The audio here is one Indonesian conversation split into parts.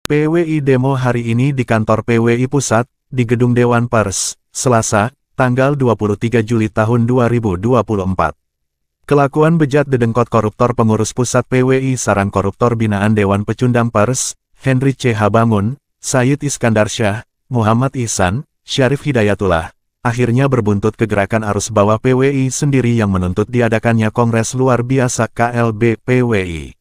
PWI demo hari ini di kantor PWI Pusat, di Gedung Dewan Pers, Selasa, tanggal 23 Juli tahun 2024. Kelakuan bejat dedengkot koruptor pengurus pusat PWI sarang koruptor binaan Dewan Pecundang Pers, Henry C. Habangun, Said Iskandar Syah, Muhammad Ihsan, Syarif Hidayatullah, akhirnya berbuntut ke gerakan arus bawah PWI sendiri yang menuntut diadakannya Kongres Luar Biasa KLB PWI.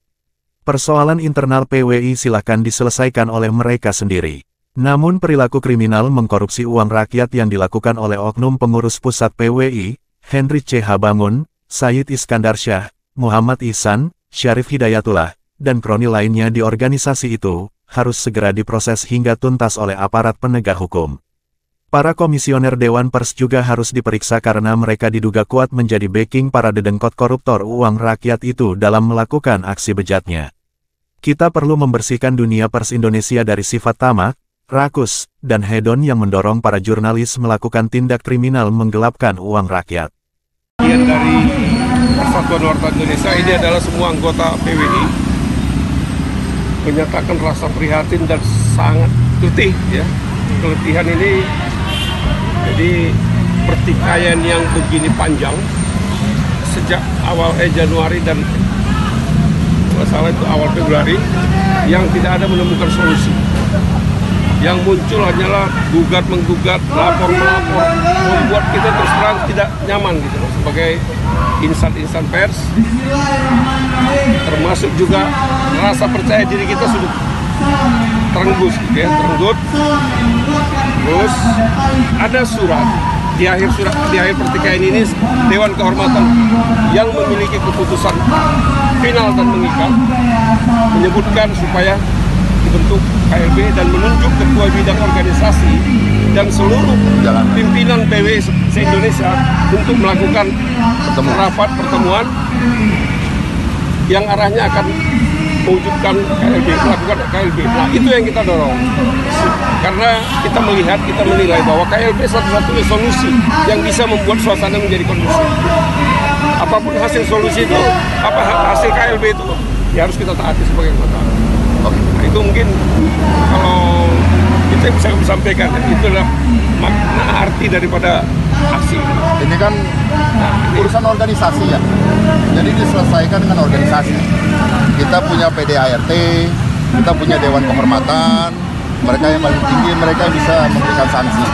Persoalan internal PWI silakan diselesaikan oleh mereka sendiri. Namun perilaku kriminal mengkorupsi uang rakyat yang dilakukan oleh oknum pengurus pusat PWI, Henry C. Habangun, Said Iskandar Syah, Muhammad Ihsan, Syarif Hidayatullah, dan kroni lainnya di organisasi itu, harus segera diproses hingga tuntas oleh aparat penegak hukum. Para komisioner Dewan Pers juga harus diperiksa karena mereka diduga kuat menjadi backing para dedengkot koruptor uang rakyat itu dalam melakukan aksi bejatnya. Kita perlu membersihkan dunia pers Indonesia dari sifat tamak, rakus, dan hedon yang mendorong para jurnalis melakukan tindak kriminal menggelapkan uang rakyat. Bagian dari Persatuan Wartawan Indonesia ini adalah semua anggota PWI menyatakan rasa prihatin dan sangat letih ya. Keletihan ini jadi pertikaian yang begini panjang sejak awal Januari dan masalah itu awal Februari yang tidak ada menemukan solusi. Yang muncul hanyalah gugat-menggugat, lapor-melapor, membuat kita terus terang tidak nyaman gitu sebagai insan-insan pers. Termasuk juga rasa percaya diri kita sudah terenggut gitu ya, terenggut. Terus ada surat di akhir pertikaian ini Dewan Kehormatan yang memiliki keputusan final dan mengikat menyebutkan supaya dibentuk KLB dan menunjuk ketua bidang organisasi dan seluruh pimpinan PWI se-Indonesia untuk melakukan rapat pertemuan yang arahnya akan mewujudkan KLB, melakukan KLB. Nah, itu yang kita dorong. Karena kita menilai bahwa KLB satu-satunya solusi yang bisa membuat suasana menjadi kondusif. Apapun hasil solusi itu, hasil KLB itu, ya harus kita taati sebagai anggota. Nah, itu mungkin kalau kita bisa sampaikan, itu adalah makna arti daripada aksi. Ini kan urusan organisasi ya, jadi diselesaikan dengan organisasi. Kita punya PDART, kita punya Dewan Kehormatan, mereka yang paling tinggi, mereka yang bisa memberikan sanksi.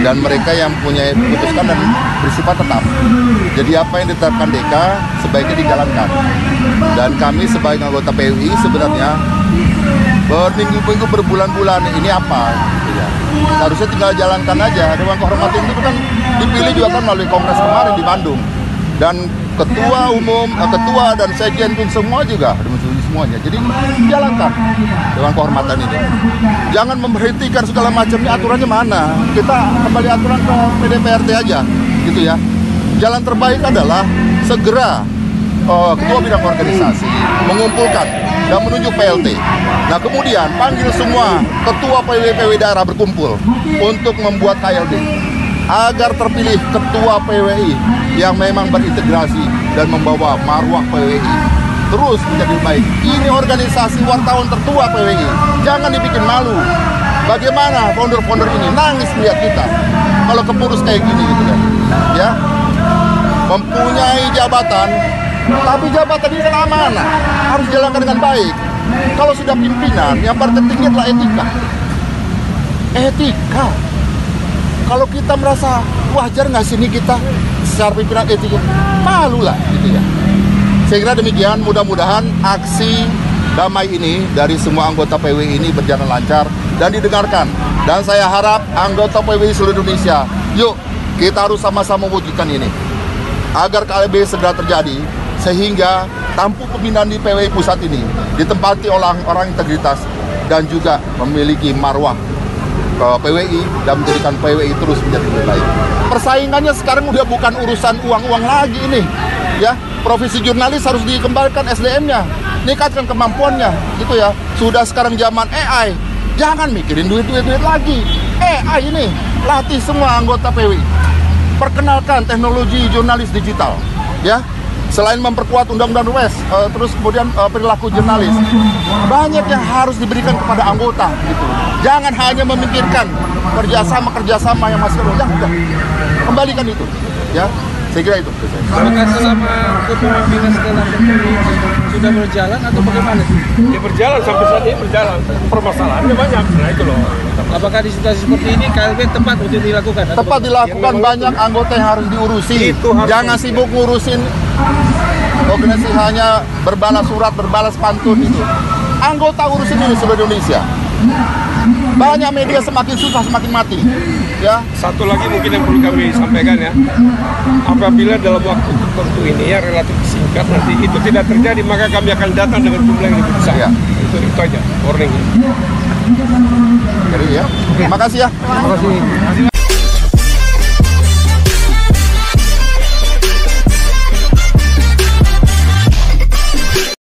Dan mereka yang punya putuskan dan bersifat tetap. Jadi apa yang ditetapkan DK sebaiknya dijalankan. Dan kami sebagai anggota PWI sebenarnya berminggu-minggu, berbulan-bulan ini apa? Gitu ya. Harusnya tinggal jalankan aja. Dewan Kehormatan itu kan dipilih juga kan melalui kongres kemarin di Bandung. Dan ketua umum, ketua dan sekjen pun semua juga semuanya. Jadi jalankan Dewan Kehormatan ini. Jangan memberhentikan segala macamnya, aturannya mana? Kita kembali aturan ke PDPRT aja, gitu ya. Jalan terbaik adalah segera ketua bidang organisasi mengumpulkan dan menunjuk PLT. Nah kemudian panggil semua ketua PWI daerah berkumpul untuk membuat KLB agar terpilih ketua PWI yang memang berintegrasi dan membawa marwah PWI terus menjadi baik. Ini organisasi wartawan tertua PWI, jangan dibikin malu. Bagaimana founder-founder ini nangis melihat kita kalau kepurus kayak gini gitu kan, ya. Mempunyai jabatan, tapi jabatan ini kan amanah, harus dijalankan dengan baik. Kalau sudah pimpinan, yang tertinggi adalah etika. Etika. Kalau kita merasa wajar nggak sini kita secara pimpinan etika, malu lah gitu ya. Saya kira demikian, mudah-mudahan aksi damai ini dari semua anggota PWI ini berjalan lancar dan didengarkan. Dan saya harap anggota PWI seluruh Indonesia, yuk kita harus sama-sama mewujudkan ini. Agar KLB segera terjadi, sehingga tampuk pembinaan di PWI pusat ini ditempati oleh orang integritas dan juga memiliki marwah PWI dan menjadikan PWI terus menjadi lebih baik. Persaingannya sekarang udah bukan urusan uang-uang lagi ini, ya. Profesi jurnalis harus dikembalikan SDM-nya, meningkatkan kemampuannya, gitu ya. Sudah sekarang zaman AI, jangan mikirin duit lagi. AI ini latih semua anggota PWI, perkenalkan teknologi jurnalis digital, ya. Selain memperkuat undang-undang WES, terus kemudian perilaku jurnalis, banyak yang harus diberikan kepada anggota gitu. Jangan hanya memikirkan kerjasama yang masih jangan, kembalikan itu, ya. Saya kira itu. Apakah selama kepemimpinan Stella Company sudah berjalan atau bagaimana? Ya berjalan sampai saat ini berjalan. Permasalahannya banyak. Nah itu loh. Apakah di situasi seperti ini KLB tepat untuk dilakukan? Tepat dilakukan, banyak anggota yang harus diurusi. Jangan sibuk ngurusin organisasi hanya berbalas surat, berbalas pantun itu. Anggota urusin ini seluruh Indonesia. Banyak media semakin susah semakin mati. Ya. Satu lagi mungkin yang perlu kami sampaikan ya, apabila dalam waktu tertentu ini ya relatif singkat nanti itu tidak terjadi, maka kami akan datang dengan jumlah yang lebih besar. Ya. Itu aja warning. Jadi ya, terima kasih ya. Terima kasih.